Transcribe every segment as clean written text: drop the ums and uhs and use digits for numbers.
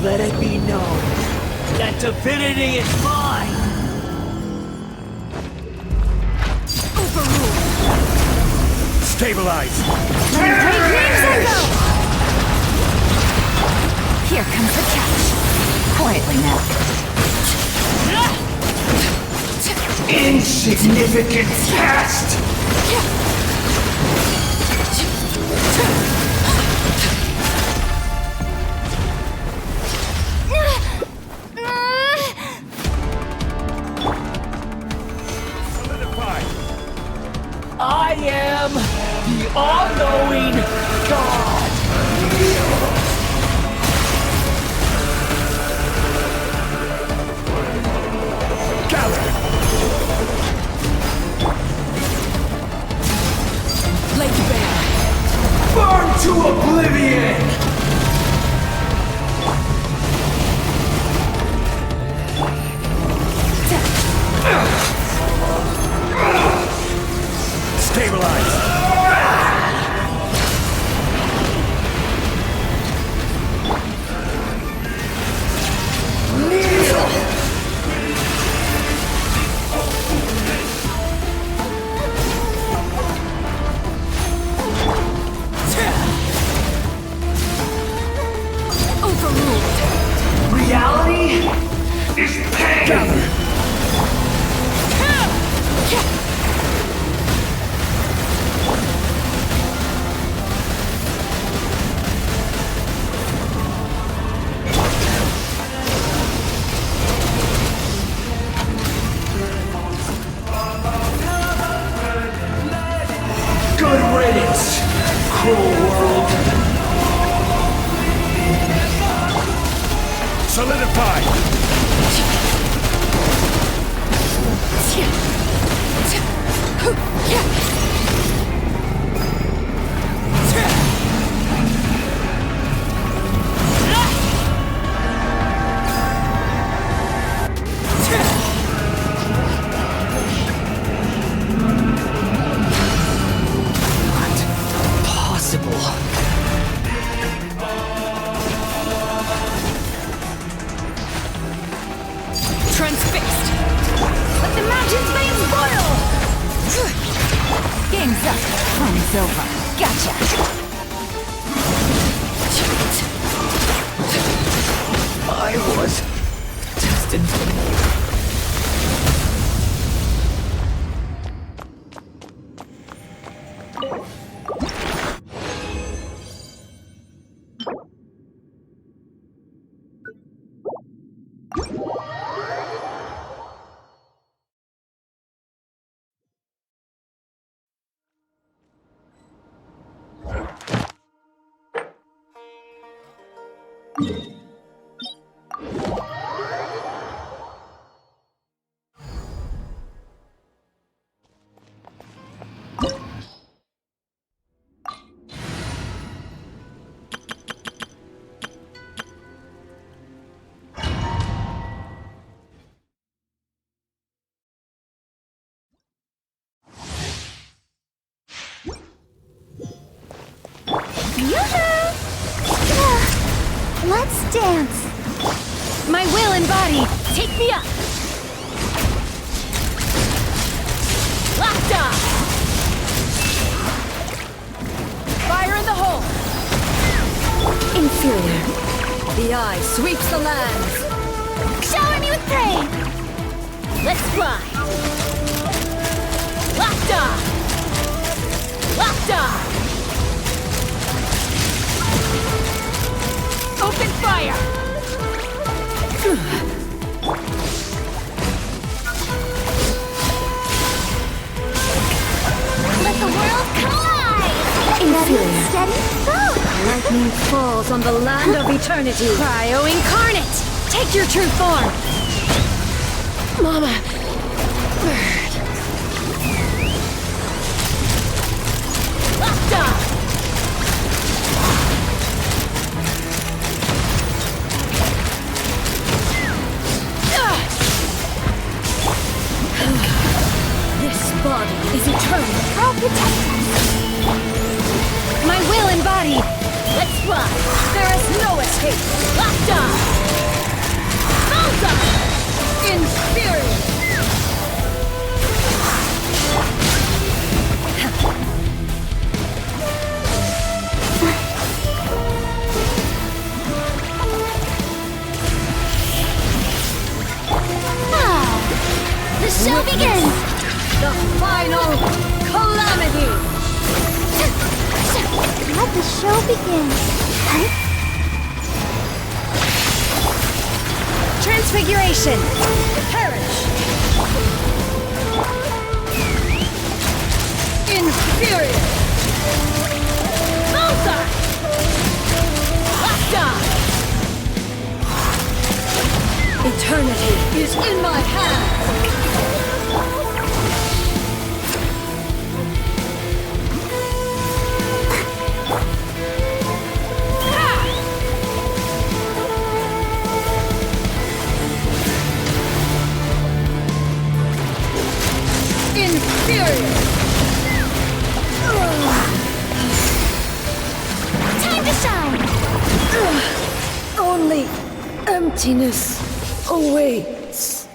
Let it be known that divinity is mine! Overruled! Stabilize! Here comes the catch. Quietly now. Insignificant past! Solidified! I am the all-knowing God! Gather! Lake Bear. Burn to oblivion! Stabilize! Overruled. Reality is pain! Gather! Good riddance, cruel world! Solidified! Possible. Transfixed. Let the mountain's veins boil! Game's up. Fun is over. Gotcha. I was destined to Let's dance. My will and body, take me up. Locked on. Fire in the hole. Inferior. The eye sweeps the lands. Shower me with praise. Let's fly. Locked on. Locked on. Open fire! Let the world collide! Inferior. Steady, go! Lightning falls on the land of eternity. Cryo incarnate! Take your true form! Mama! Bird! Locked on! Body is eternal. I'll protect us. My will and body. Let's fly. There is no escape. Locked on. the show begins. Transfiguration! Perish! Inferior! Bullseye! Lockdown! Eternity is in my hands! Inferior! Time to shine! Only emptiness awaits.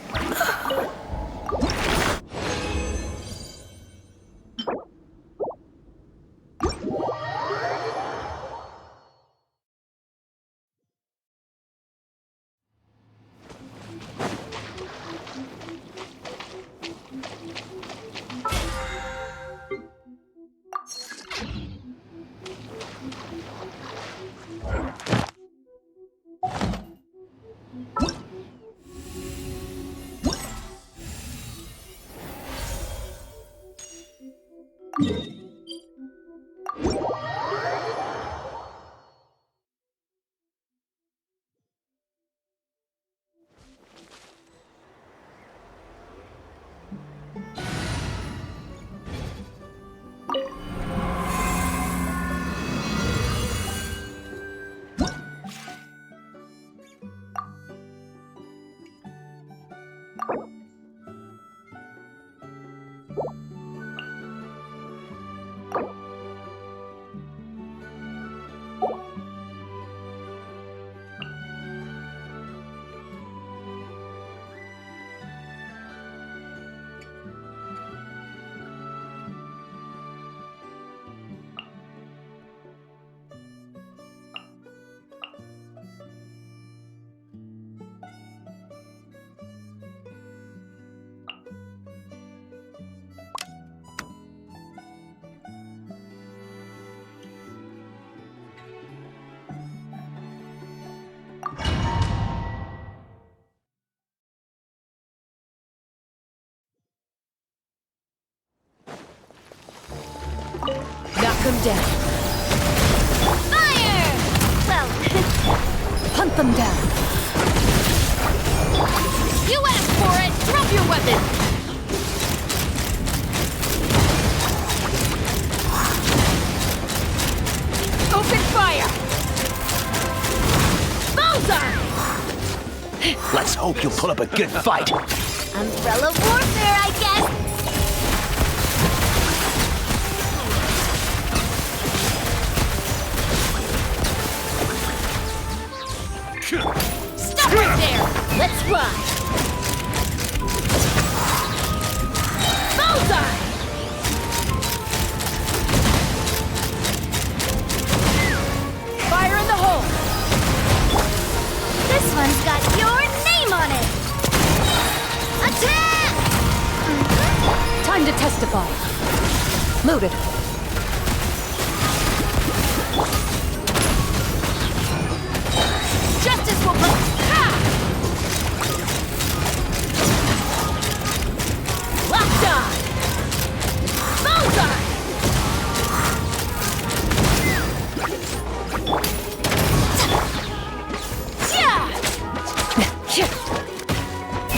Knock them down. Fire! Well, hunt them down. You asked for it! Drop your weapon! Open fire! Bullseye! Let's hope you'll put up a good fight. Umbrella warfare, I guess! Stop right there! Let's run! Bullseye! Fire in the hole! This one's got your name on it! Attack! Time to testify. Loaded. Justice will put... Locked on! Bullseye!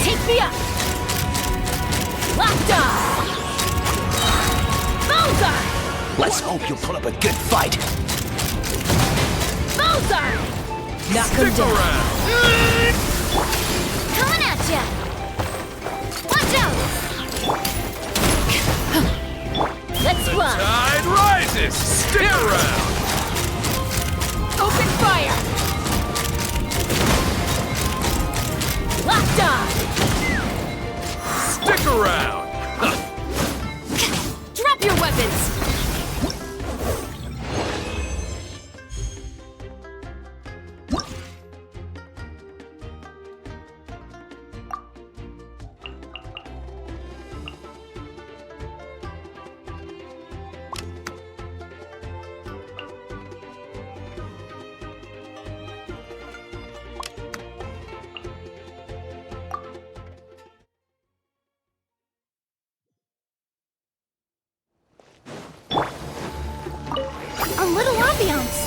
Take me up! Locked on! Bullseye! Let's hope you'll put up a good fight. Bullseye! Knock him down. Coming at ya! Watch out! Let's run! Tide rises! Stick around! Open fire! Locked on! Stick around! Drop your weapons! ambiance.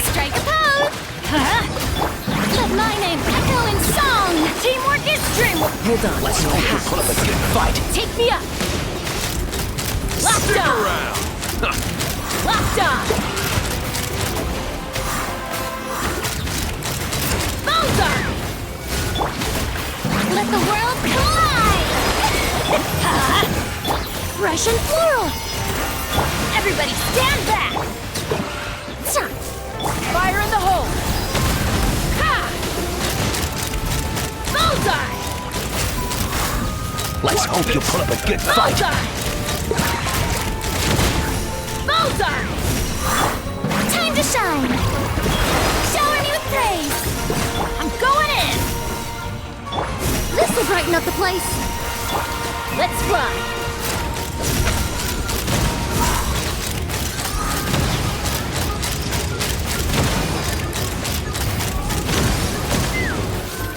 Strike a pose. Let my name echo in song. Teamwork is dreamwork. Hold on. Let's hope you pull up a good fight. Take me up. Locked Stick on. around. Locked on. Bullseye. Let the world collide. Fresh and floral. Everybody stand back. Fire in the hole. Ha! Bullseye. Let's hope you pull up a good fight. Bullseye. Bullseye. Time to shine. Shower me with praise. I'm going in. This will brighten up the place. Let's fly.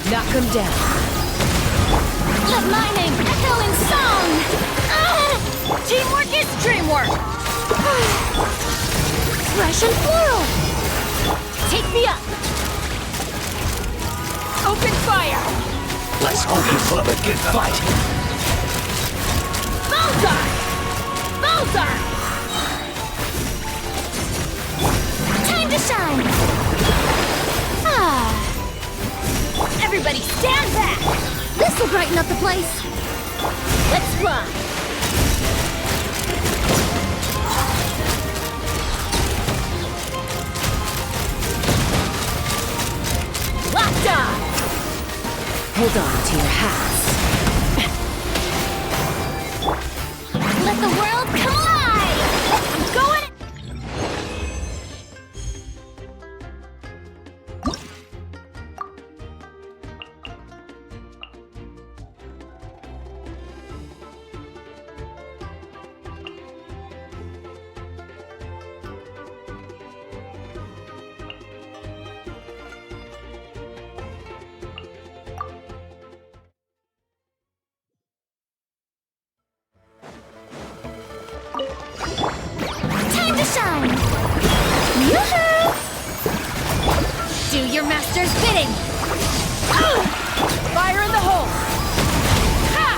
Knock him down. Let my name echo in song. Teamwork is dreamwork. Fresh and floral. Take me up. Open fire. Let's hope you pull up a good fight. Bullseye. Bullseye. Time to shine. Everybody stand back. This will brighten up the place. Let's fly. Locked on. Hold on to your hats. Let the world collide. I'm going. Time to shine! Yoo-hoo! Do your master's bidding! Fire in the hole! Ha!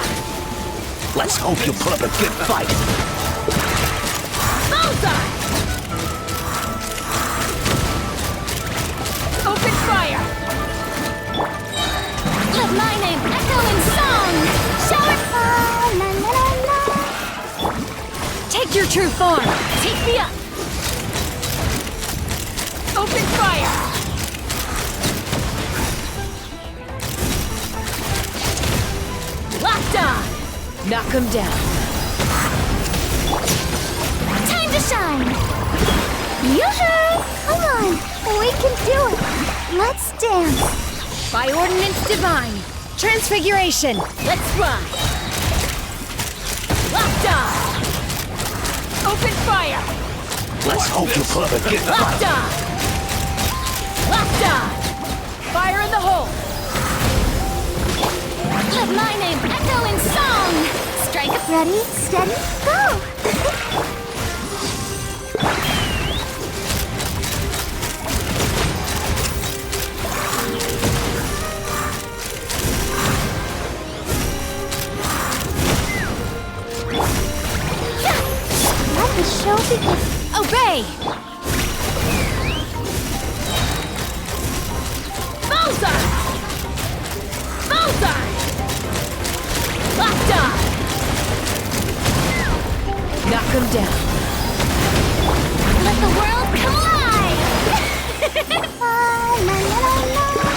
Let's hope you pull up a good fight. Bullseye! Open fire! Let my name echo in song! Shower! La, la, la, la. Take your true form. Take me up! Open fire! Locked on! Knock him down. Time to shine! Yoo-hoo! Come on! We can do it! Let's dance! By ordinance divine. Transfiguration. Let's run! Locked on! Open fire! Let's hope you pull up a good Locked fight. on! Locked on! Fire in the hole! Let my name echo in song! Strike up! Ready, steady, go! Let the show begin! Obey! Bullseye! Bullseye! Locked on! Knock him down. Let the world collide! La, la, la, la.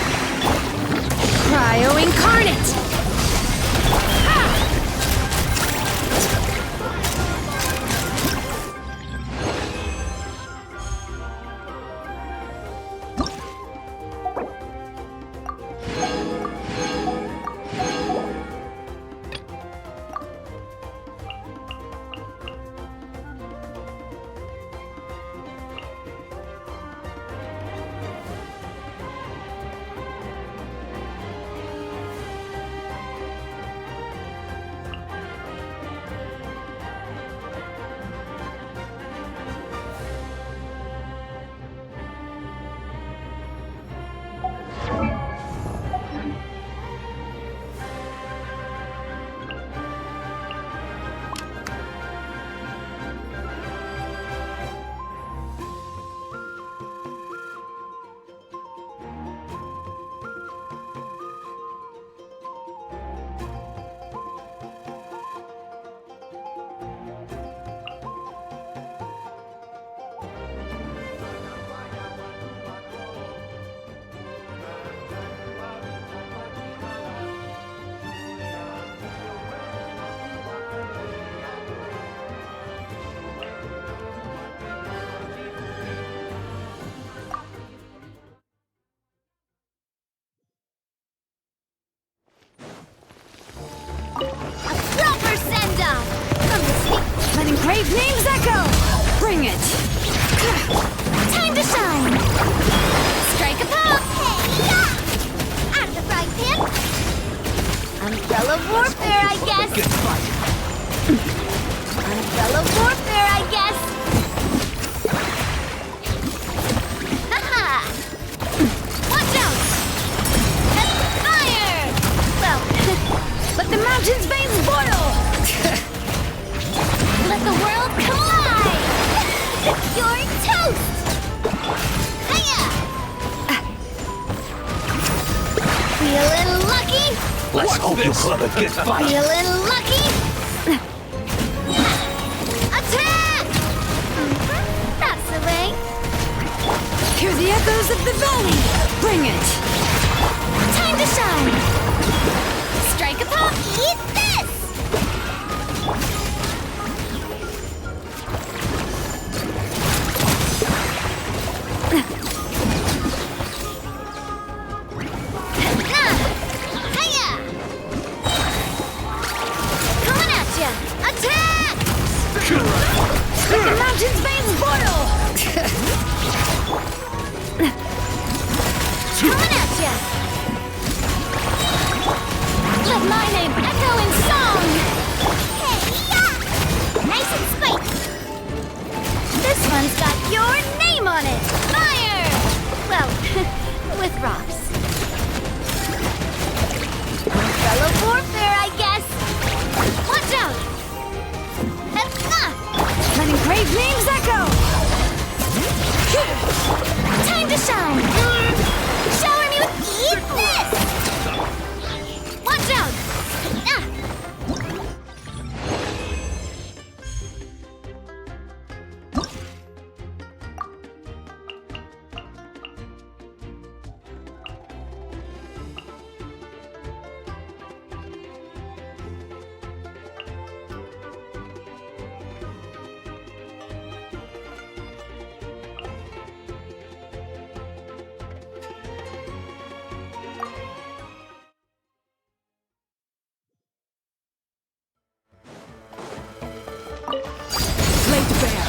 Cryo incarnate. Let's hope you put up a good fight. Feeling lucky? Attack! That's the way. Hear the echoes of the valley! Bring it! Time to shine! Strike a pop! Eat this! Hiya! Coming at ya! Attack! Let the mountain's veins boil! Coming at ya! Let my name echo in song! Hey, yeah! Nice and spiky! This one's got your name on it! Fire! Well, with rocks. Fellow warfare, I guess! Watch out! Letting brave names echo! Time to shine! Shower me with eat this! Watch out! Ah. Laid bare!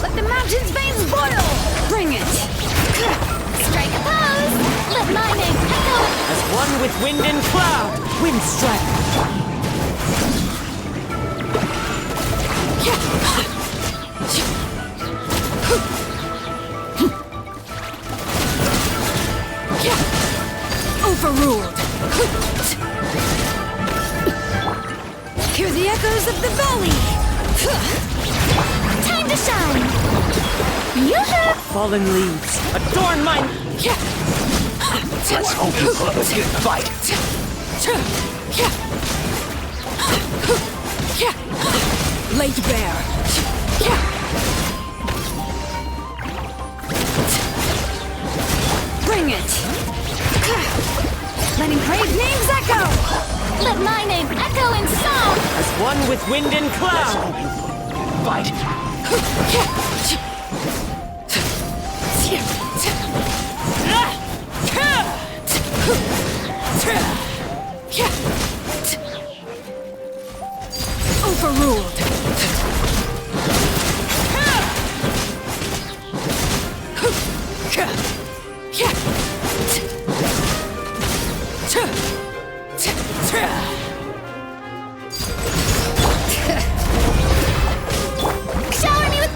Let the mountain's veins boil! Bring it! Strike a pose! Let my name echo! As one with wind and cloud, wind strike. Overruled! Hear the echoes of the valley! Time to shine! Yoo-hoo! Fallen leaves, adorn my... Let's hope you put up a good fight. Laid bare! Bring it! Letting brave names echo! Let my name echo in song! As one with wind and cloud. Fight. Overruled! Shower me with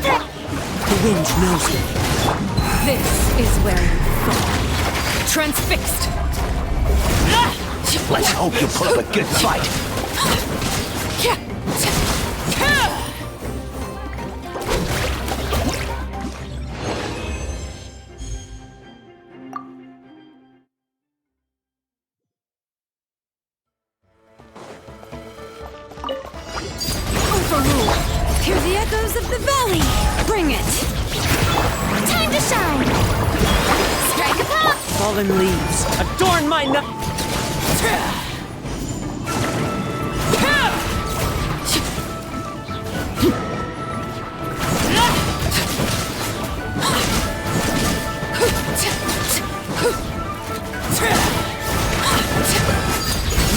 The wind knows me. This is where you fall. Transfixed! Let's hope you put up a good fight. Overruled! Hear the echoes of the valley! Bring it! time to shine! Strike a pop! Fallen leaves, adorn my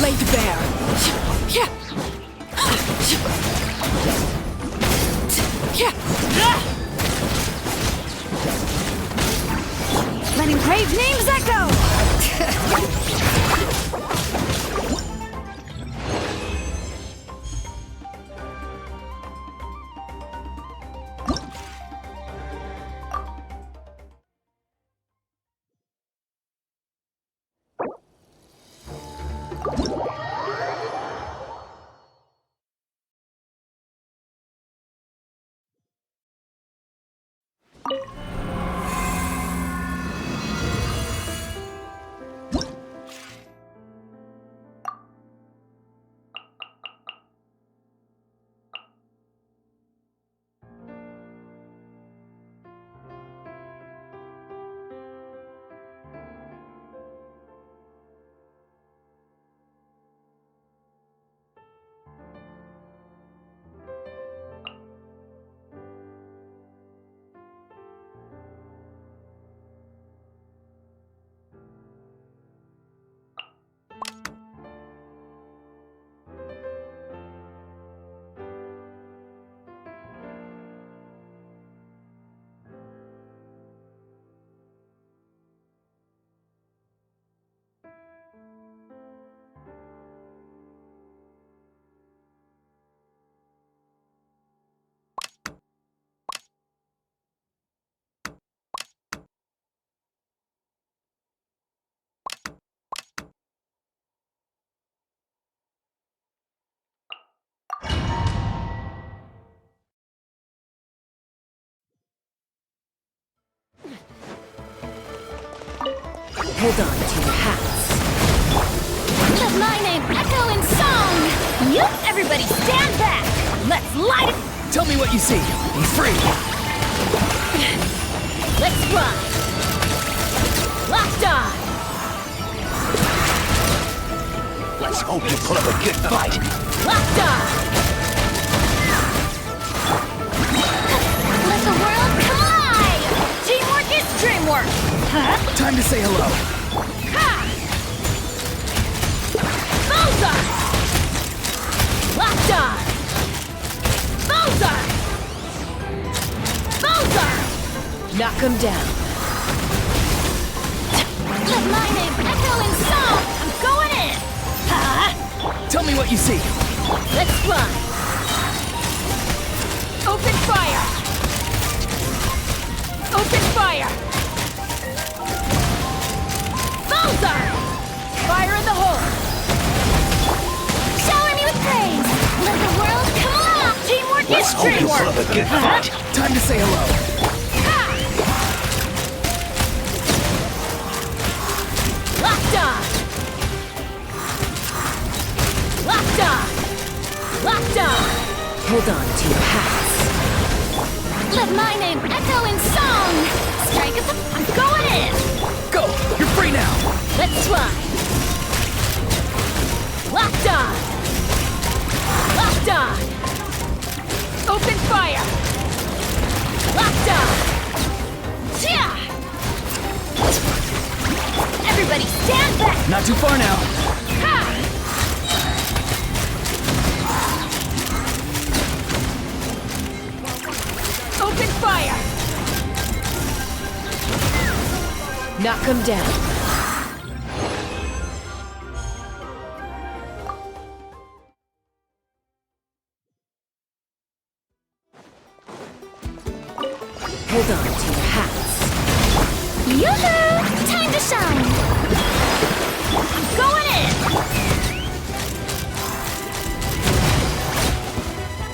Laid bare! Letting brave names echo! Hold on to your hats. Let my name echo in song! You, everybody stand back! Let's light it! Tell me what you see. Be free. Let's run! Locked on! Let's hope you put up a good fight. Locked on! Let the world come alive! Teamwork is dreamwork! Huh? Time to say hello. Ha! Bullseye! Locked on! Bullseye! Bullseye! Knock him down. Let my name echo in song! I'm going in! Ha! Tell me what you see. Let's run! Open fire! Open fire! Bullseye! Fire in the hole! Shower me with praise! Let the world come alive! Teamwork is dreamwork! a good fight. Time to say hello. Ha! Locked on! Locked on! Locked on! Hold on to your hats. Let my name echo in song! Strike at the... I'm going in! Go. You're free now. Let's run! Locked on! Locked on! Open fire! Locked on! Yeah! Everybody stand back! Not too far now. Ha! Open fire! Knock him down. Hold on to your hats. Yoo-hoo! Time to shine! I'm going in!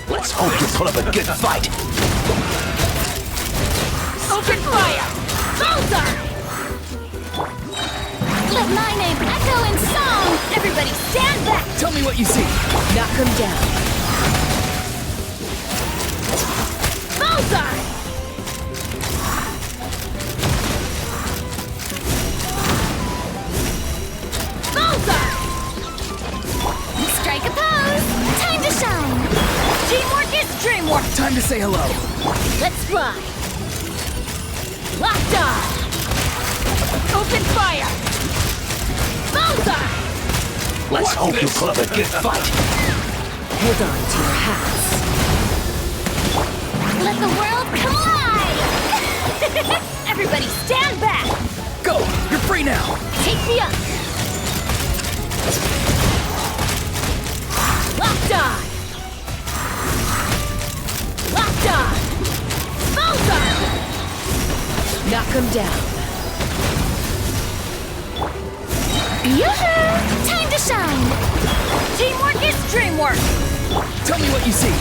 Let's hope you put up a good fight. Open fire! Bullseye! Let my name echo in song! Everybody stand back! Tell me what you see. Knock him down. Bullseye! Bullseye! Strike a pose! Time to shine! Teamwork is dreamwork! Time to say hello. Let's run! Locked on! Open fire! Bullseye! Let's hope you put up a good fight. Hold on to your hats. Let the world come alive! Everybody stand back! Go. You're free now. Take me up! Locked on! Locked on! Bullseye! Knock him down. Yoo-hoo! Time to shine! Teamwork is dreamwork! Tell me what you see.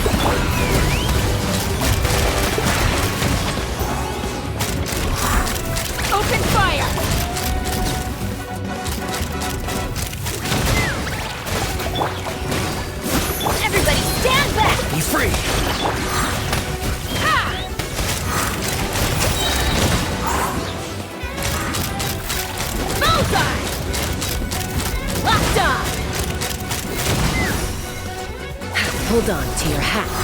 Open fire! Everybody stand back! Be free. Ha! Bullseye! Locked on! Hold on to your hats.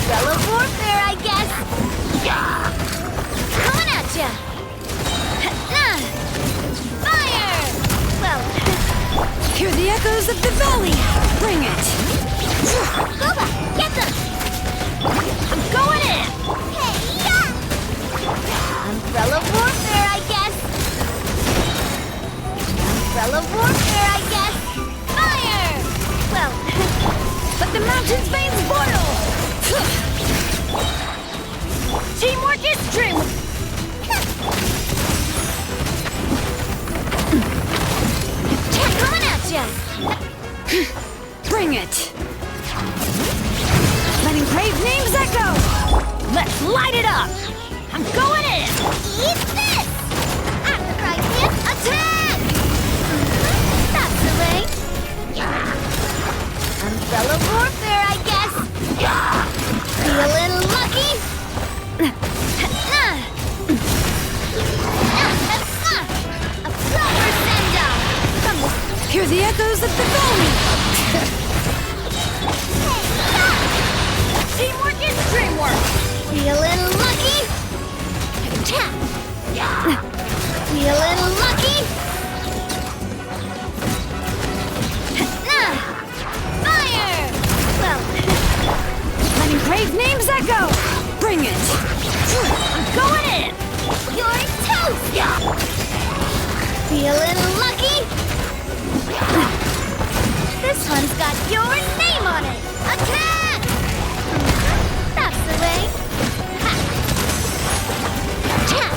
Umbrella warfare, I guess. Coming at ya. Fire! Well, Hear the echoes of the valley. Bring it. Boba, get them! I'm going in! Hey, yeah! Umbrella warfare, I guess. Umbrella warfare, I guess. Fire! Well, Let the mountain's veins boil. teamwork is dream. Coming at ya! Bring it. Letting brave names echo. Let's light it up! I'm going in! Eat this! After attack! That's the way! Umbrella warfare, I guess! Feeling lucky? A proper send-off! From the... Hear the echoes of the valley. Teamwork is dreamwork! Feeling lucky? Feeling lucky? Fire! Well, Letting brave names echo. Bring it. I'm going in! You're toast! Feeling lucky? This one's got your name on it! Attack! That's the way! Ha! Attack!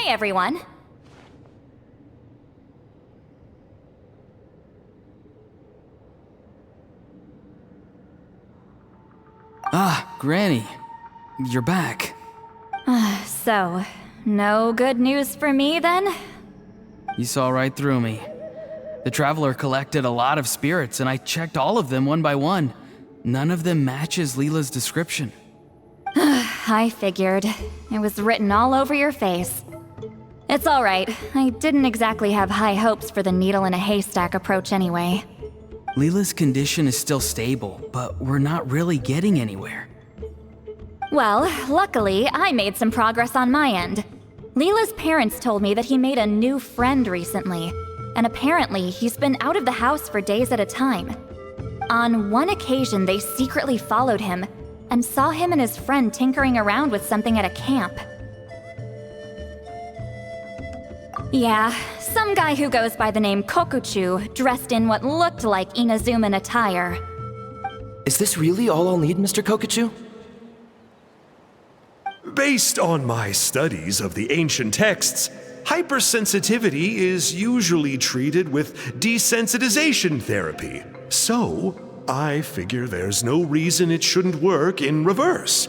Hey, everyone. Ah, Granny. You're back. So, no good news for me then? You saw right through me. The Traveler collected a lot of spirits, and I checked all of them one by one. None of them matches Leela's description. I figured. It was written all over your face. It's alright. I didn't exactly have high hopes for the needle in a haystack approach anyway. Leela's condition is still stable, but we're not really getting anywhere. Well, luckily, I made some progress on my end. Leela's parents told me that he made a new friend recently, and apparently he's been out of the house for days at a time. On one occasion, they secretly followed him and saw him and his friend tinkering around with something at a camp. Yeah, some guy who goes by the name Kokuchu, dressed in what looked like Inazuman attire. Is this really all I'll need, Mr. Kokuchu? Based on my studies of the ancient texts, hypersensitivity is usually treated with desensitization therapy. So, I figure there's no reason it shouldn't work in reverse.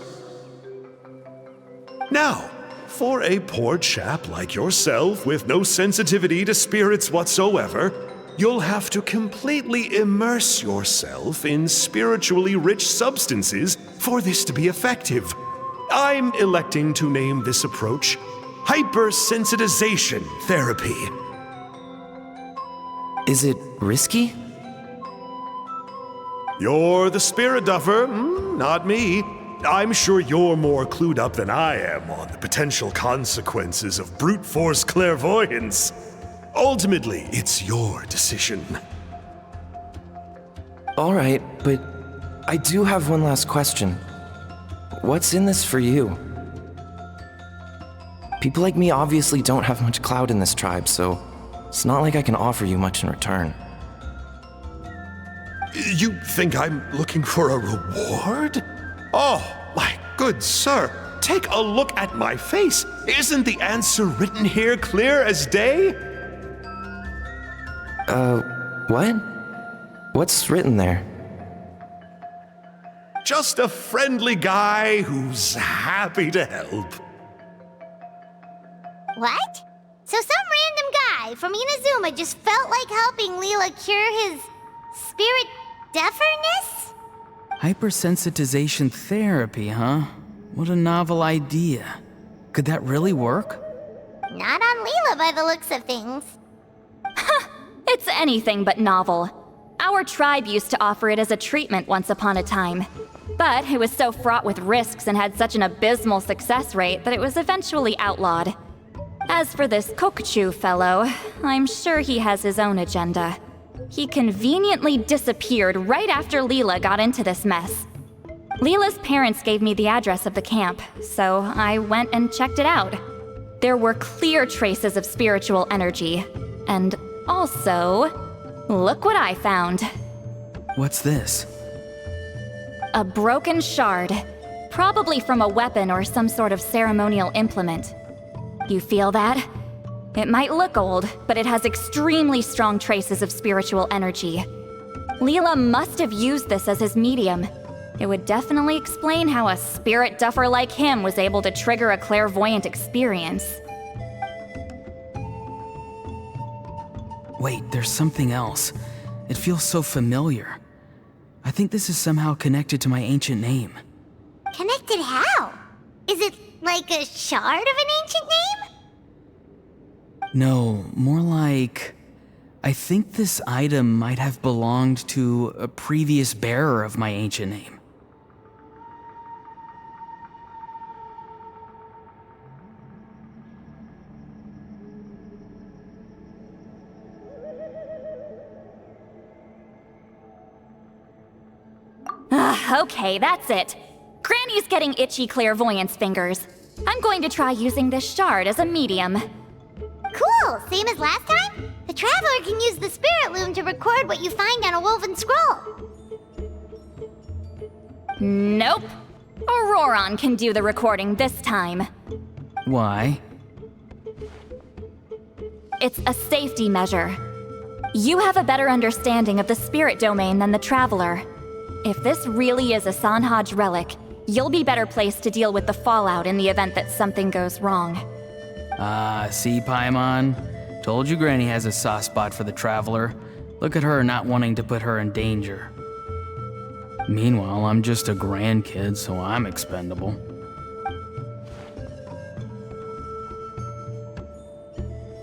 Now, for a poor chap like yourself with no sensitivity to spirits whatsoever, you'll have to completely immerse yourself in spiritually rich substances for this to be effective. I'm electing to name this approach hypersensitization therapy. Is it risky? You're the spirit duffer, not me. I'm sure you're more clued up than I am on the potential consequences of brute force clairvoyance. Ultimately, it's your decision. All right, but I do have one last question. What's in this for you? People like me obviously don't have much clout in this tribe, so it's not like I can offer you much in return. You think I'm looking for a reward? Oh, my good sir, take a look at my face. Isn't the answer written here clear as day? What? What's written there? Just a friendly guy who's happy to help. What? So some random guy from Inazuma just felt like helping Leela cure his spirit deaferness? Hypersensitization therapy, huh? What a novel idea. Could that really work? Not on Leela by the looks of things. It's anything but novel. Our tribe used to offer it as a treatment once upon a time. But it was so fraught with risks and had such an abysmal success rate that it was eventually outlawed. As for this Kokuchu fellow, I'm sure he has his own agenda. He conveniently disappeared right after Leela got into this mess. Leela's parents gave me the address of the camp, so I went and checked it out. There were clear traces of spiritual energy. And also, look what I found. What's this? A broken shard, probably from a weapon or some sort of ceremonial implement. You feel that? It might look old, but it has extremely strong traces of spiritual energy. Leela must have used this as his medium. It would definitely explain how a spirit duffer like him was able to trigger a clairvoyant experience. Wait, there's something else. It feels so familiar. I think this is somehow connected to my ancient name. Connected how? Is it like a shard of an ancient name? No, more like... I think this item might have belonged to a previous bearer of my ancient name. Okay, that's it. Granny's getting itchy clairvoyance fingers. I'm going to try using this shard as a medium. Cool, same as last time? The Traveler can use the Spirit Loom to record what you find on a woven scroll. Nope. Auroron can do the recording this time. Why? It's a safety measure. You have a better understanding of the spirit domain than the Traveler. If this really is a Sanhaj relic, you'll be better placed to deal with the fallout in the event that something goes wrong. See, Paimon? Told you Granny has a soft spot for the Traveler. Look at her not wanting to put her in danger. Meanwhile, I'm just a grandkid, so I'm expendable.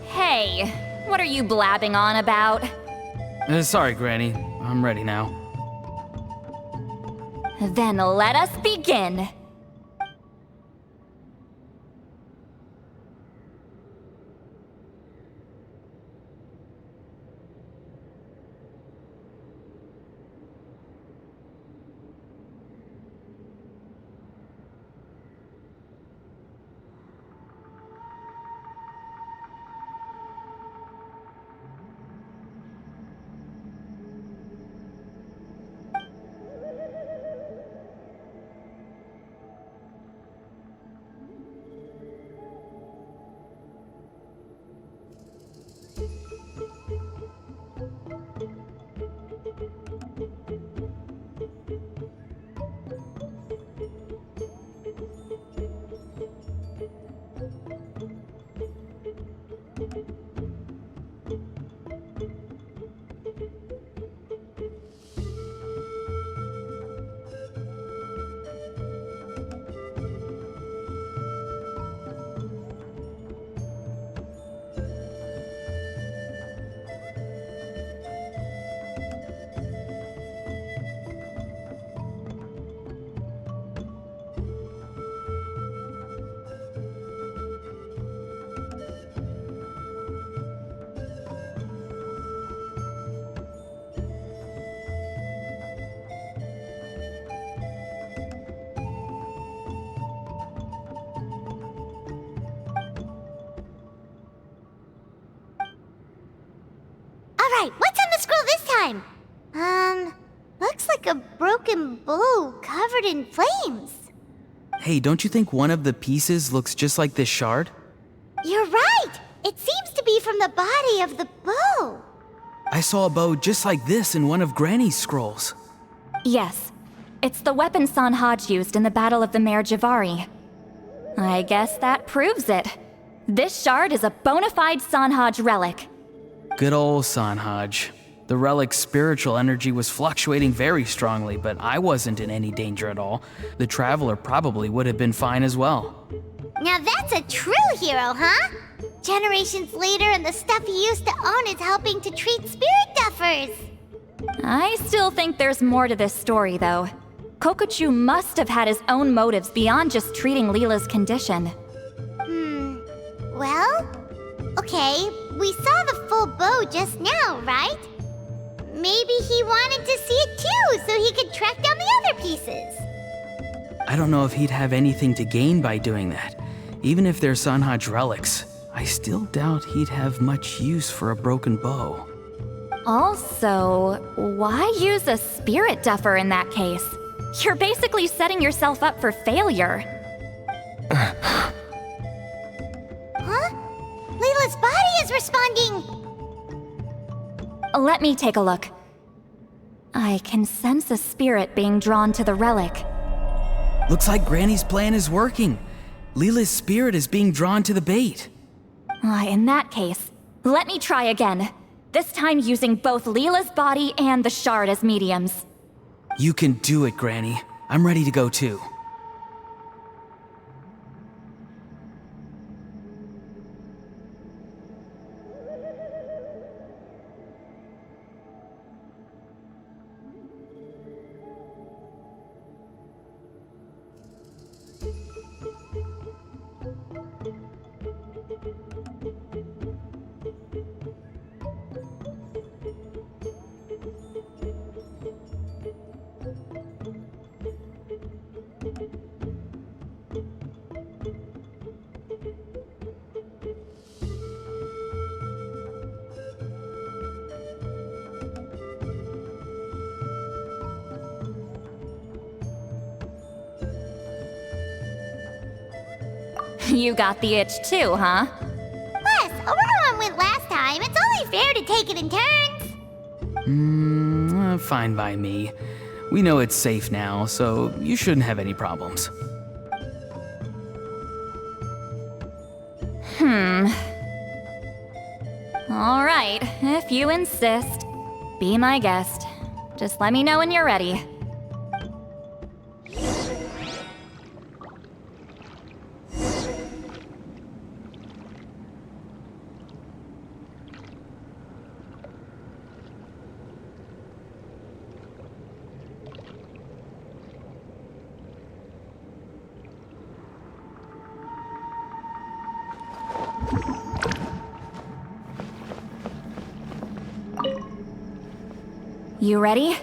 Hey, what are you blabbing on about? Sorry, Granny. I'm ready now. Then let us begin. Alright, what's on the scroll this time? Looks like a broken bow covered in flames. Hey, don't you think one of the pieces looks just like this shard? You're right! It seems to be from the body of the bow. I saw a bow just like this in one of Granny's scrolls. Yes, it's the weapon Sanhaj used in the Battle of the Mare Javari. I guess that proves it. This shard is a bona fide Sanhaj relic. Good old Sanhaj. The relic's spiritual energy was fluctuating very strongly, but I wasn't in any danger at all. The Traveler probably would have been fine as well. Now that's a true hero, huh? Generations later and the stuff he used to own is helping to treat spirit duffers. I still think there's more to this story, though. Kokochu must have had his own motives beyond just treating Leela's condition. Well, okay, we saw the full bow just now, right? Maybe he wanted to see it too, so he could track down the other pieces. I don't know if he'd have anything to gain by doing that. Even if they're Sanhaj relics, I still doubt he'd have much use for a broken bow. Also, why use a spirit duffer in that case? You're basically setting yourself up for failure. Huh? Leela's body is responding! Let me take a look. I can sense a spirit being drawn to the relic. Looks like Granny's plan is working. Leela's spirit is being drawn to the bait. In that case, let me try again. This time using both Leela's body and the shard as mediums. You can do it, Granny. I'm ready to go too. You got the itch too, huh? Plus, Auroron went last time. It's only fair to take it in turns. Fine by me. We know it's safe now, so you shouldn't have any problems. All right, if you insist. Be my guest. Just let me know when you're ready. You ready?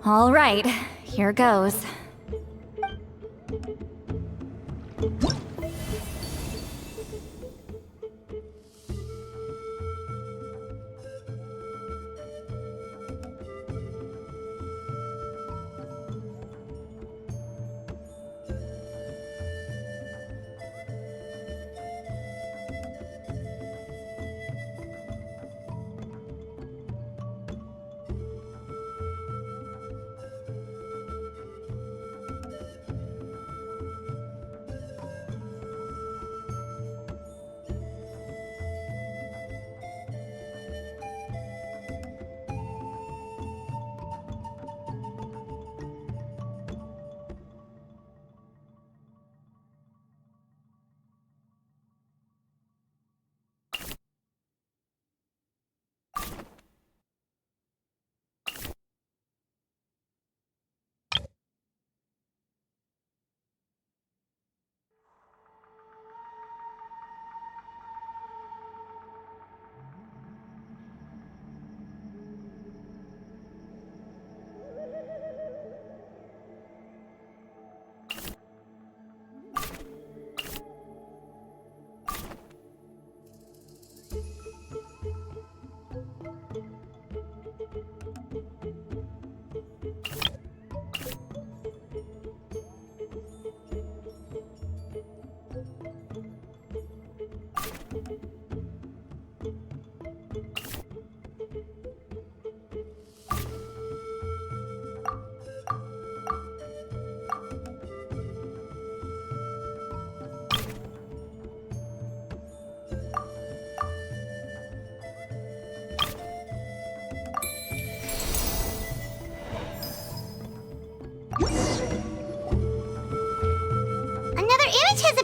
All right, here goes.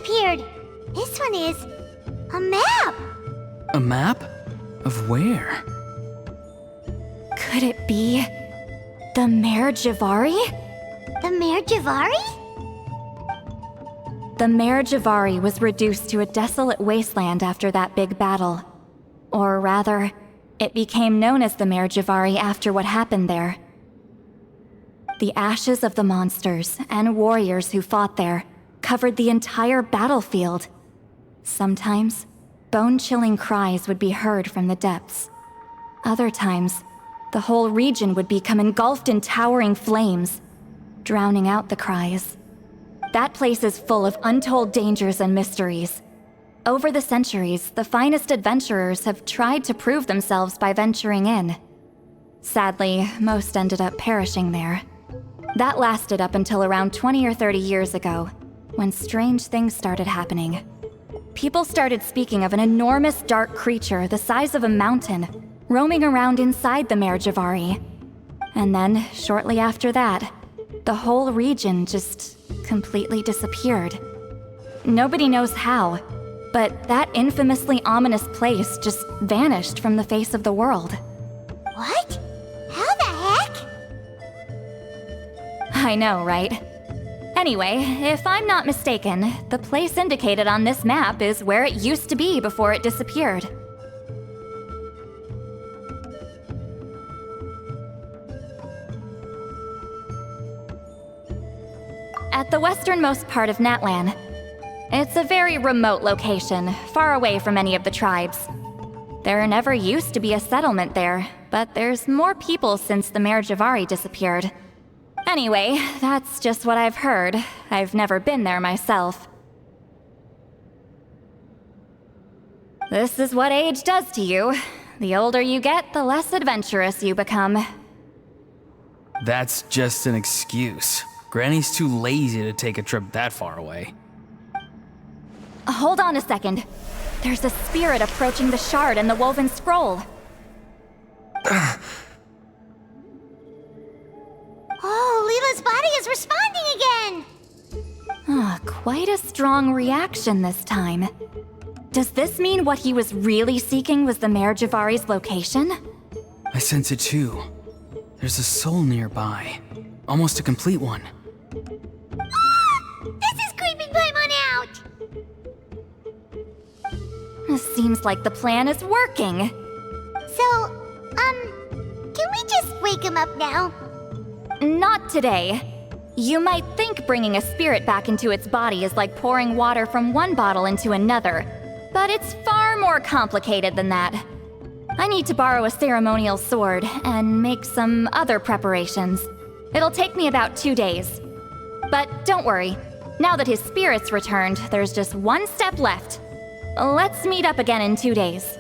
disappeared. This one is a map. A map? Of where? Could it be the Mare Javari? The Mare Javari? The Mare Javari was reduced to a desolate wasteland after that big battle. Or rather, it became known as the Mare Javari after what happened there. The ashes of the monsters and warriors who fought there covered the entire battlefield. Sometimes, bone-chilling cries would be heard from the depths. Other times, the whole region would become engulfed in towering flames, drowning out the cries. That place is full of untold dangers and mysteries. Over the centuries, the finest adventurers have tried to prove themselves by venturing in. Sadly, most ended up perishing there. That lasted up until around 20 or 30 years ago, when strange things started happening. People started speaking of an enormous dark creature the size of a mountain, roaming around inside the Mare Javari. And then, shortly after that, the whole region just completely disappeared. Nobody knows how, but that infamously ominous place just vanished from the face of the world. What? How the heck? I know, right? Anyway, if I'm not mistaken, the place indicated on this map is where it used to be before it disappeared. At the westernmost part of Natlan. It's a very remote location, far away from any of the tribes. There never used to be a settlement there, but there's more people since the Mare Javari disappeared. Anyway, that's just what I've heard. I've never been there myself. This is what age does to you. The older you get, the less adventurous you become. That's just an excuse. Granny's too lazy to take a trip that far away. Hold on a second. There's a spirit approaching the shard and the woven scroll. Oh, Leela's body is responding again! Quite a strong reaction this time. Does this mean what he was really seeking was the Mare Javari's location? I sense it too. There's a soul nearby. Almost a complete one. This is creeping Paimon out! Seems like the plan is working. So, can we just wake him up now? Not today. You might think bringing a spirit back into its body is like pouring water from one bottle into another, but it's far more complicated than that. I need to borrow a ceremonial sword and make some other preparations. It'll take me about 2 days. But don't worry, now that his spirit's returned, there's just one step left. Let's meet up again in 2 days.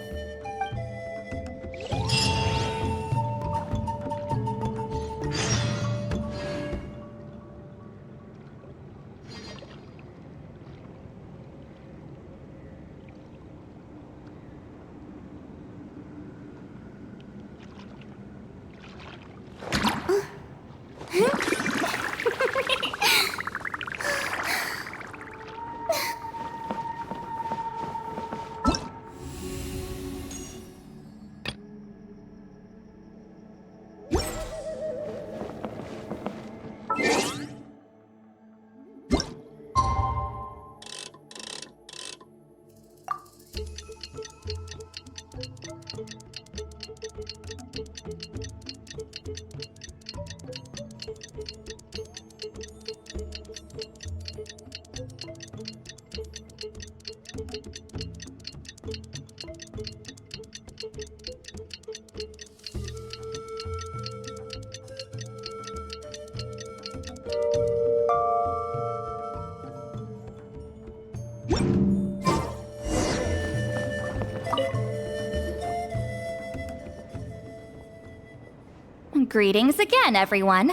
Greetings again, everyone.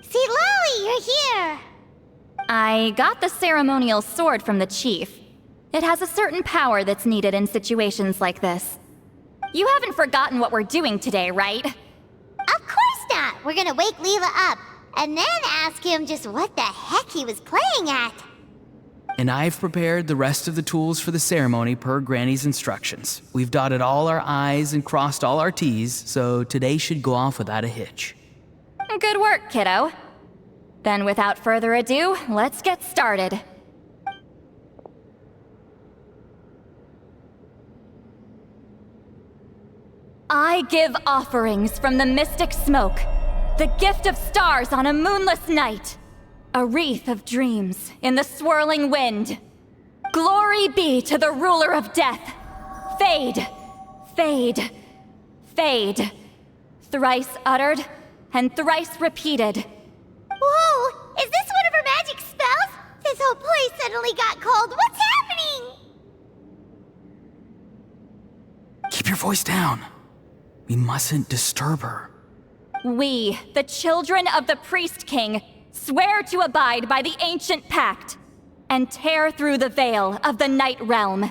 See, Lolly, you're here! I got the ceremonial sword from the chief. It has a certain power that's needed in situations like this. You haven't forgotten what we're doing today, right? Of course not! We're gonna wake Leela up, and then ask him just what the heck he was playing at. and I've prepared the rest of the tools for the ceremony per Granny's instructions. We've dotted all our I's and crossed all our T's, so today should go off without a hitch. Good work, kiddo. Then without further ado, let's get started. I give offerings from the mystic smoke, the gift of stars on a moonless night, a wreath of dreams in the swirling wind. Glory be to the ruler of death. Fade, fade, fade. Thrice uttered and thrice repeated. Whoa! Is this one of her magic spells? This whole place suddenly got cold. What's happening? Keep your voice down. We mustn't disturb her. We, the children of the Priest King, swear to abide by the ancient pact and tear through the veil of the Night Realm.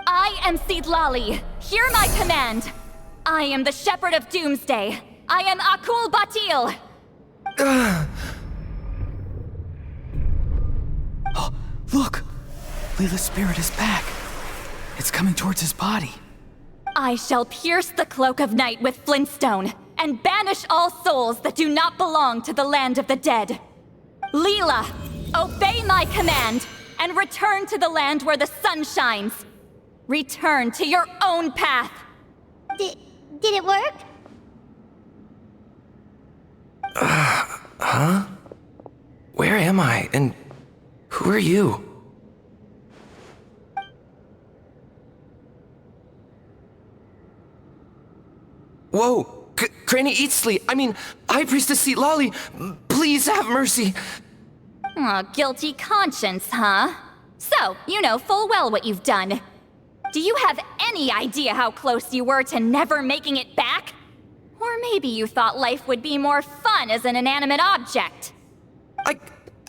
I am Seedlali. Hear my command. I am the Shepherd of Doomsday. I am Akul Batil. Oh, look! Leela's spirit is back. It's coming towards his body. I shall pierce the cloak of night with flintstone and banish all souls that do not belong to the land of the dead. Leela, obey my command and return to the land where the sun shines. Return to your own path. Did it work? Huh? Where am I? And who are you? Whoa! Granny Eatsley, High Priestess Seedlali, please have mercy. Oh, guilty conscience, huh? So, you know full well what you've done. Do you have any idea how close you were to never making it back? Or maybe you thought life would be more fun as an inanimate object.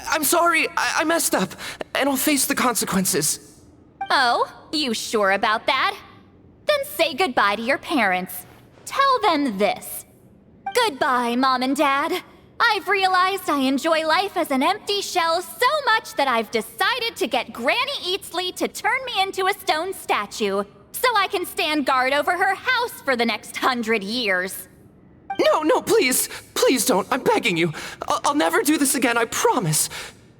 I'm sorry, I messed up, and I'll face the consequences. Oh, you sure about that? Then say goodbye to your parents. Tell them this. Goodbye, Mom and Dad. I've realized I enjoy life as an empty shell so much that I've decided to get Granny Eatsley to turn me into a stone statue, so I can stand guard over her house for the next 100 years. No, please don't. I'm begging you. I'll never do this again, I promise.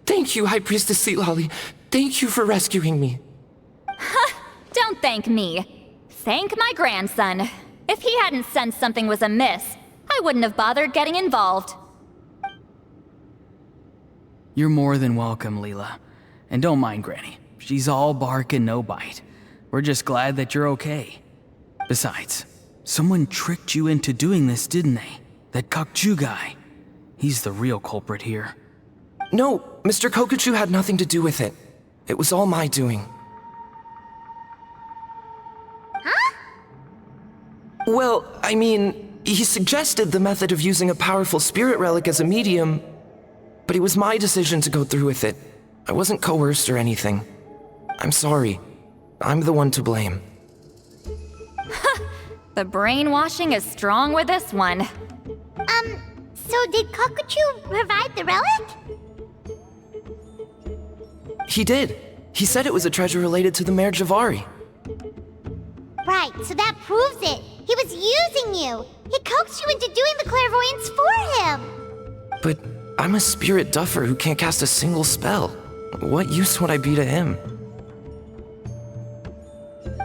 Thank you, High Priestess Seedlali. Thank you for rescuing me. Don't thank me. Thank my grandson. If he hadn't sensed something was amiss, I wouldn't have bothered getting involved. You're more than welcome, Leela. And don't mind Granny. She's all bark and no bite. We're just glad that you're okay. Besides, someone tricked you into doing this, didn't they? That Kakju guy. He's the real culprit here. No, Mr. Kokachu had nothing to do with it. It was all my doing. Huh? Well, he suggested the method of using a powerful spirit relic as a medium, but it was my decision to go through with it. I wasn't coerced or anything. I'm sorry. I'm the one to blame. The brainwashing is strong with this one. So did Kokuchu provide the relic? He did. He said it was a treasure related to the Mare Javari. Right, so that proves it. He was using you. He coaxed you into doing the clairvoyance for him. But I'm a spirit duffer who can't cast a single spell. What use would I be to him?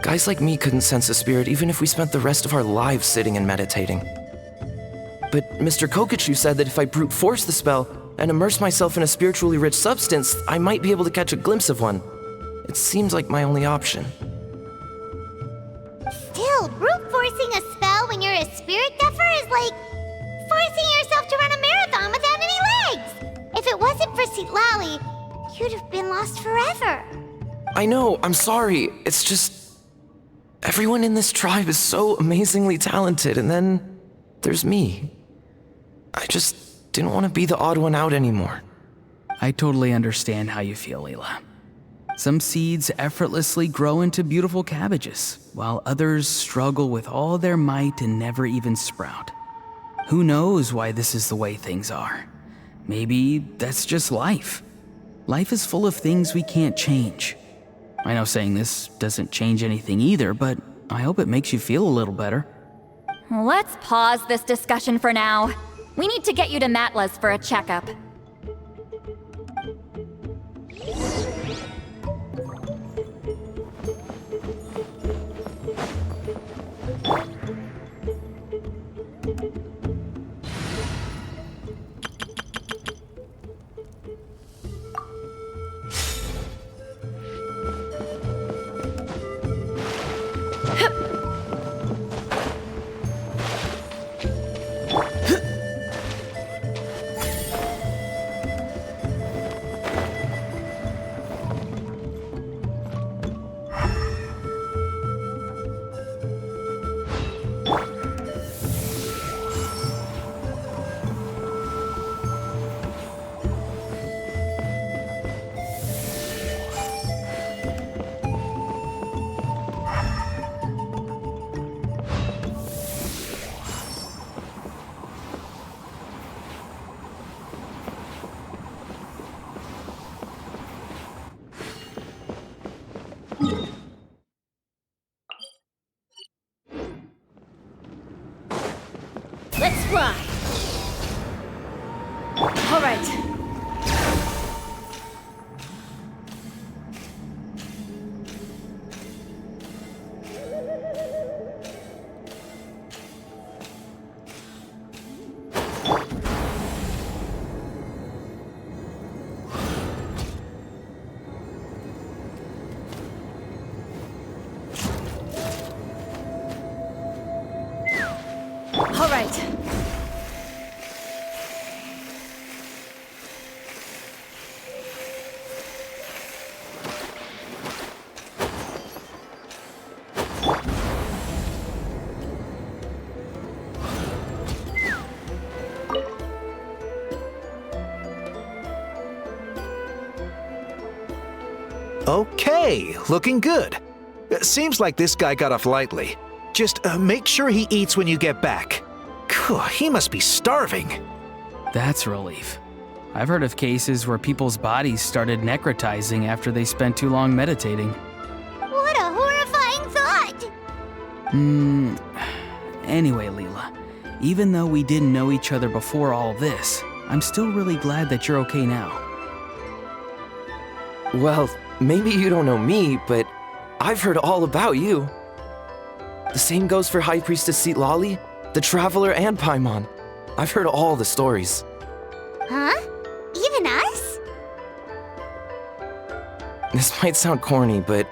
Guys like me couldn't sense a spirit even if we spent the rest of our lives sitting and meditating. But Mr. Kokachu said that if I brute force the spell and immerse myself in a spiritually rich substance, I might be able to catch a glimpse of one. It seems like my only option. Still, brute forcing a spell when you're a spirit duffer is like forcing yourself to run a marathon without any legs. If it wasn't for Seedlali, you'd have been lost forever. I know, I'm sorry. It's just... everyone in this tribe is so amazingly talented, and then there's me. I just didn't want to be the odd one out anymore. I totally understand how you feel, Leela. Some seeds effortlessly grow into beautiful cabbages, while others struggle with all their might and never even sprout. Who knows why this is the way things are? Maybe that's just life. Life is full of things we can't change. I know saying this doesn't change anything either, but I hope it makes you feel a little better. Let's pause this discussion for now. We need to get you to Matla's for a checkup. Let's fly! All right. All right. Okay, looking good. Seems like this guy got off lightly. Just make sure he eats when you get back. Phew, he must be starving. That's a relief. I've heard of cases where people's bodies started necrotizing after they spent too long meditating. What a horrifying thought! Anyway, Leela, even though we didn't know each other before all this, I'm still really glad that you're okay now. Well, maybe you don't know me, but I've heard all about you. The same goes for High Priestess Lali, the Traveler, and Paimon. I've heard all the stories. Huh? Even us? This might sound corny, but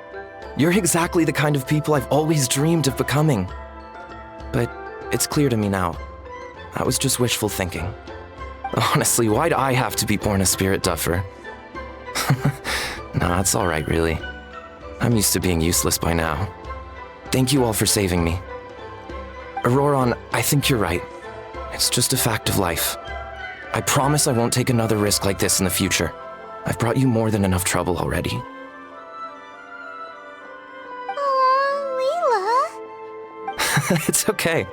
you're exactly the kind of people I've always dreamed of becoming. But it's clear to me now. That was just wishful thinking. Honestly, why'd I have to be born a spirit duffer? Nah, it's alright, really. I'm used to being useless by now. Thank you all for saving me. Auroron, I think you're right. It's just a fact of life. I promise I won't take another risk like this in the future. I've brought you more than enough trouble already. Aw, Leela. It's okay.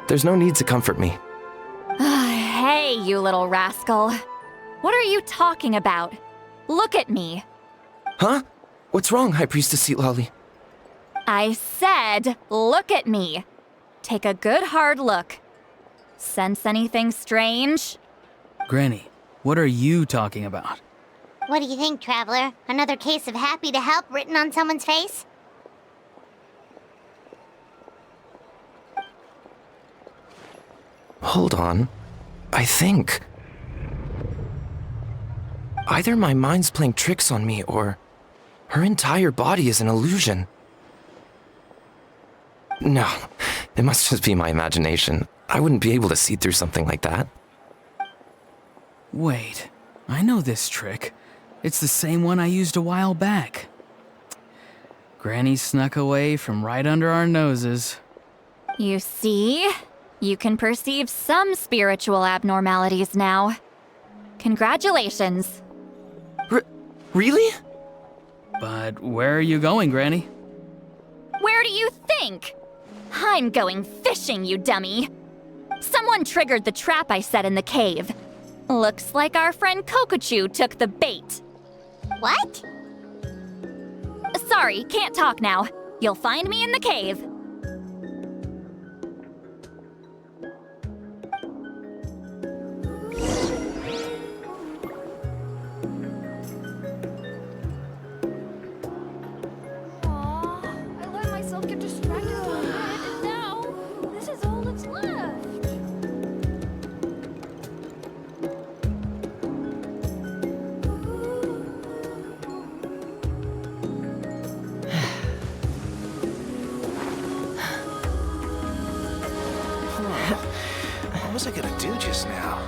There's no need to comfort me. Hey, you little rascal. What are you talking about? Look at me. Huh? What's wrong, High Priestess Lali? I said, look at me. Take a good hard look. Sense anything strange? Granny, what are you talking about? What do you think, Traveler? Another case of happy to help written on someone's face? Hold on. I think... either my mind's playing tricks on me, or her entire body is an illusion. No, it must just be my imagination. I wouldn't be able to see through something like that. Wait, I know this trick. It's the same one I used a while back. Granny snuck away from right under our noses. You see? You can perceive some spiritual abnormalities now. Congratulations. Really? But where are you going, Granny? Where do you think? I'm going fishing, you dummy. Someone triggered the trap I set in the cave. Looks like our friend Kokochu took the bait. What? Sorry, can't talk now. You'll find me in the cave. I let myself get distracted for a minute, and now this is all that's left. What was I gonna do just now?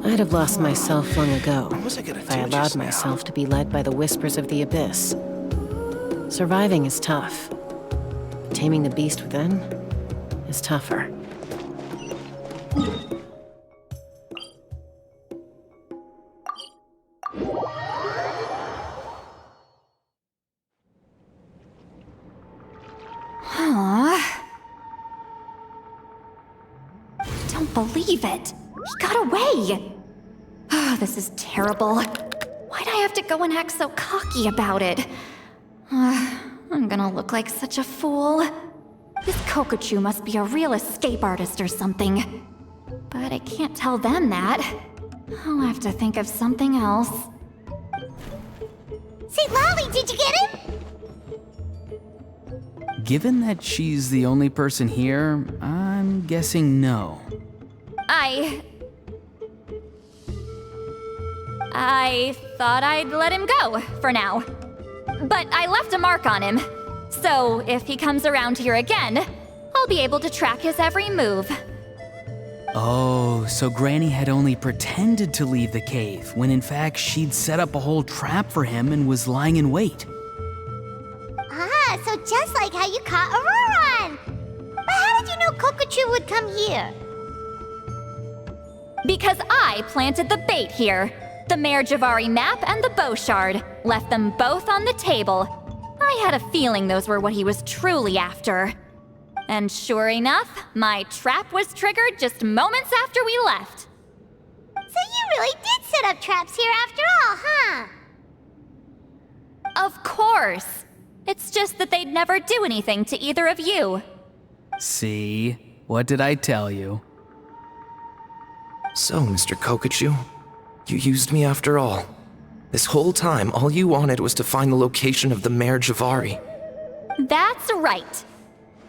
I'd have lost myself long ago What was I gonna if I do allowed just now? myself to be led by the whispers of the abyss. Surviving is tough. But taming the beast within is tougher. Don't believe it. He got away. Oh, this is terrible. Why'd I have to go and act so cocky about it? I'm gonna look like such a fool. This Kokochu must be a real escape artist or something. But I can't tell them that. I'll have to think of something else. St. Lolly, did you get him? Given that she's the only person here, I'm guessing no. I thought I'd let him go, for now. But I left a mark on him. So if he comes around here again, I'll be able to track his every move. Oh, so Granny had only pretended to leave the cave, when in fact she'd set up a whole trap for him and was lying in wait. Ah, so just like how you caught Auroron! But how did you know Kokochu would come here? Because I planted the bait here. The Mare Javari map and the bow shard. Left them both on the table. I had a feeling those were what he was truly after. And sure enough, my trap was triggered just moments after we left. So you really did set up traps here after all, huh? Of course. It's just that they'd never do anything to either of you. See? What did I tell you? So, Mr. Kokochu, you used me after all. This whole time, all you wanted was to find the location of the Mare Javari. That's right.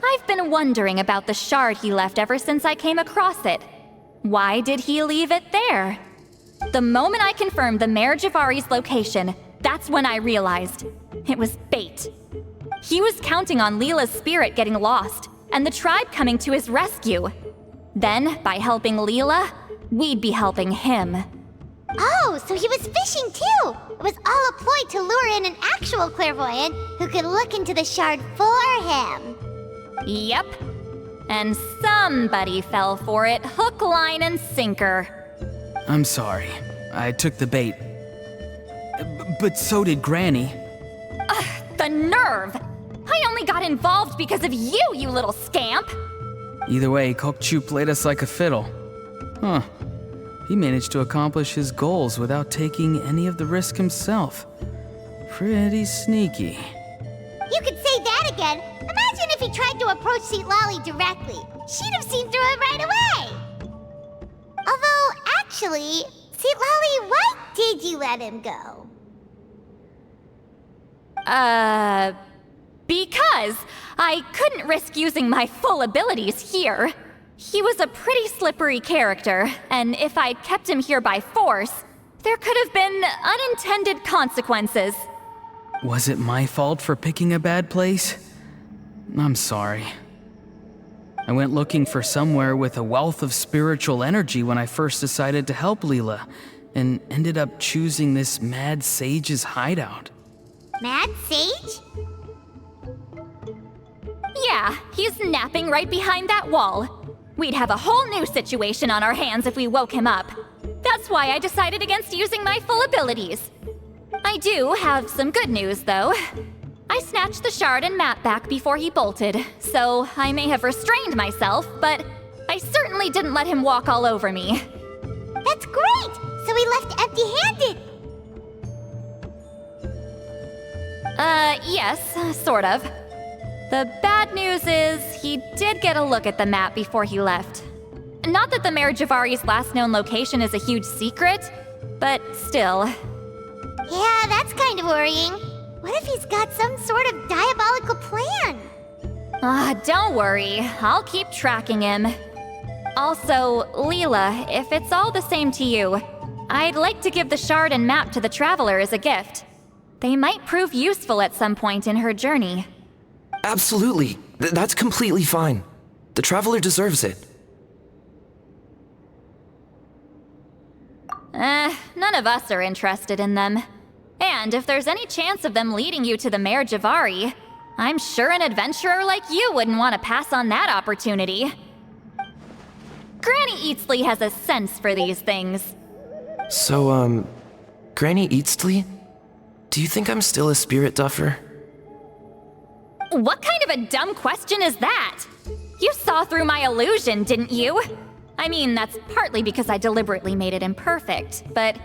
I've been wondering about the shard he left ever since I came across it. Why did he leave it there? The moment I confirmed the Mare Javari's location, that's when I realized it was bait. He was counting on Leela's spirit getting lost, and the tribe coming to his rescue. Then, by helping Leela, we'd be helping him. Oh, so he was fishing too! It was all a ploy to lure in an actual clairvoyant who could look into the shard for him. Yep. And somebody fell for it, hook, line, and sinker. I'm sorry. I took the bait. But so did Granny. The nerve! I only got involved because of you, you little scamp! Either way, Kokchu played us like a fiddle. Huh. He managed to accomplish his goals without taking any of the risk himself. Pretty sneaky. You could say that again. Imagine if he tried to approach St. Lolly directly. She'd have seen through it right away. Although, actually, St. Lolly, why did you let him go? Because I couldn't risk using my full abilities here. He was a pretty slippery character, and if I'd kept him here by force, there could have been unintended consequences. Was it my fault for picking a bad place? I'm sorry. I went looking for somewhere with a wealth of spiritual energy when I first decided to help Leela, and ended up choosing this mad sage's hideout. Mad Sage? Yeah, he's napping right behind that wall. We'd have a whole new situation on our hands if we woke him up. That's why I decided against using my full abilities. I do have some good news, though. I snatched the shard and map back before he bolted, so I may have restrained myself, but I certainly didn't let him walk all over me. That's great! So he left empty-handed! Yes, sort of. The bad news is, he did get a look at the map before he left. Not that the Mayor Javari's last known location is a huge secret, but still. Yeah, that's kind of worrying. What if he's got some sort of diabolical plan? Don't worry. I'll keep tracking him. Also, Leela, if it's all the same to you, I'd like to give the shard and map to the Traveler as a gift. They might prove useful at some point in her journey. Absolutely. That's completely fine. The Traveler deserves it. None of us are interested in them. And if there's any chance of them leading you to the Mayor Javari, I'm sure an adventurer like you wouldn't want to pass on that opportunity. Granny Eatsley has a sense for these things. So, Granny Eatsley? Do you think I'm still a spirit duffer? What kind of a dumb question is that? You saw through my illusion, didn't you? I mean, that's partly because I deliberately made it imperfect, but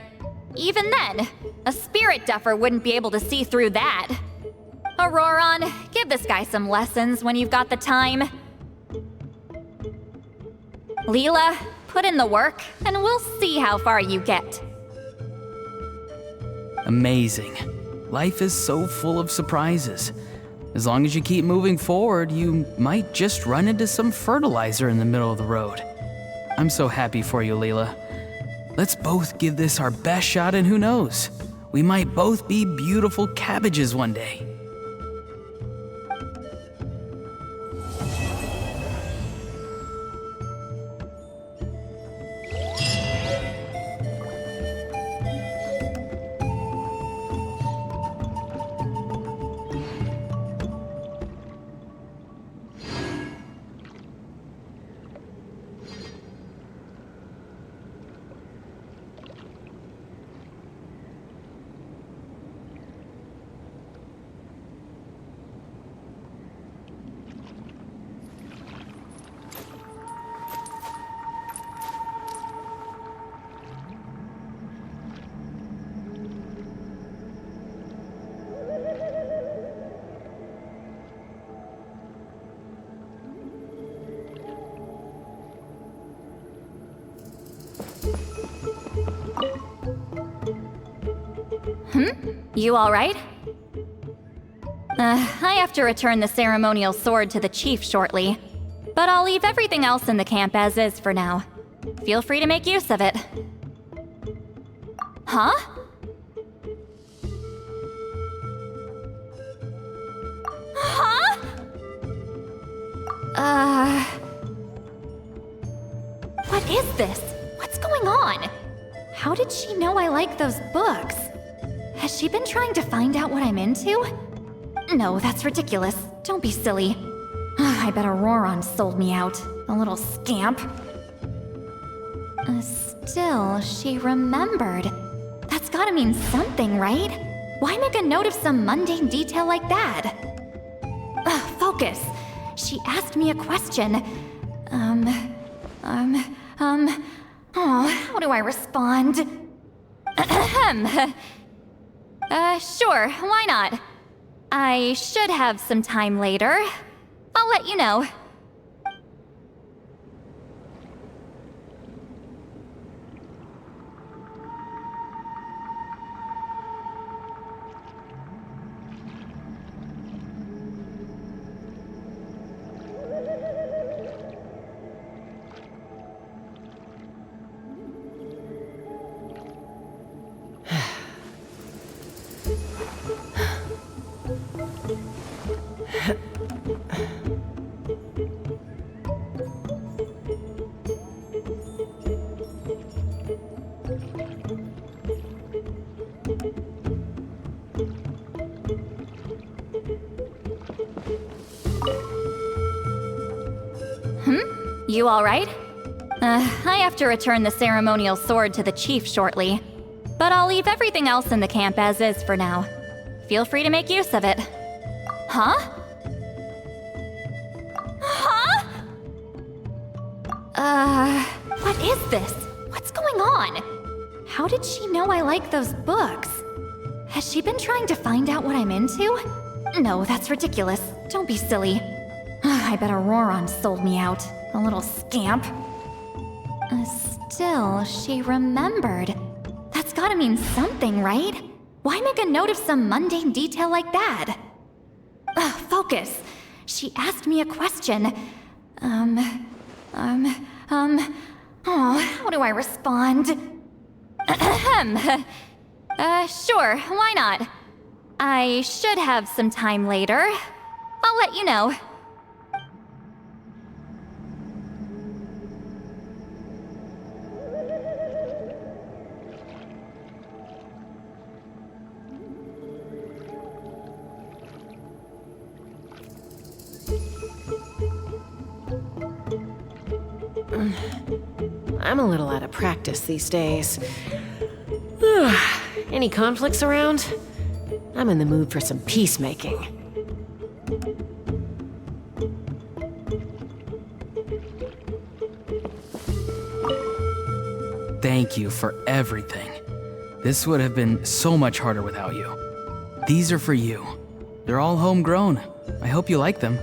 even then, a spirit duffer wouldn't be able to see through that. Auroron, give this guy some lessons when you've got the time. Leela, put in the work, and we'll see how far you get. Amazing. Life is so full of surprises. As long as you keep moving forward, you might just run into some fertilizer in the middle of the road. I'm so happy for you, Leela. Let's both give this our best shot, and who knows? We might both be beautiful cabbages one day. You all right? I have to return the ceremonial sword to the chief shortly, but I'll leave everything else in the camp as is for now. Feel free to make use of it. Huh? Huh? What is this? What's going on? How did she know I like those books? Has she been trying to find out what I'm into? No, that's ridiculous. Don't be silly. I bet Auroron sold me out. A little scamp. Still, she remembered. That's gotta mean something, right? Why make a note of some mundane detail like that? Focus. She asked me a question. How do I respond? Sure, why not? I should have some time later. I'll let you know. You alright? I have to return the ceremonial sword to the chief shortly. But I'll leave everything else in the camp as is for now. Feel free to make use of it. Huh? Huh? What is this? What's going on? How did she know I like those books? Has she been trying to find out what I'm into? No, that's ridiculous. Don't be silly. I bet Auroron sold me out. A little scamp. Still, she remembered. That's gotta mean something, right? Why make a note of some mundane detail like that? Focus. She asked me a question. Oh, how do I respond? Sure, why not? I should have some time later. I'll let you know. I'm a little out of practice these days. Any conflicts around? I'm in the mood for some peacemaking. Thank you for everything. This would have been so much harder without you. These are for you. They're all homegrown. I hope you like them.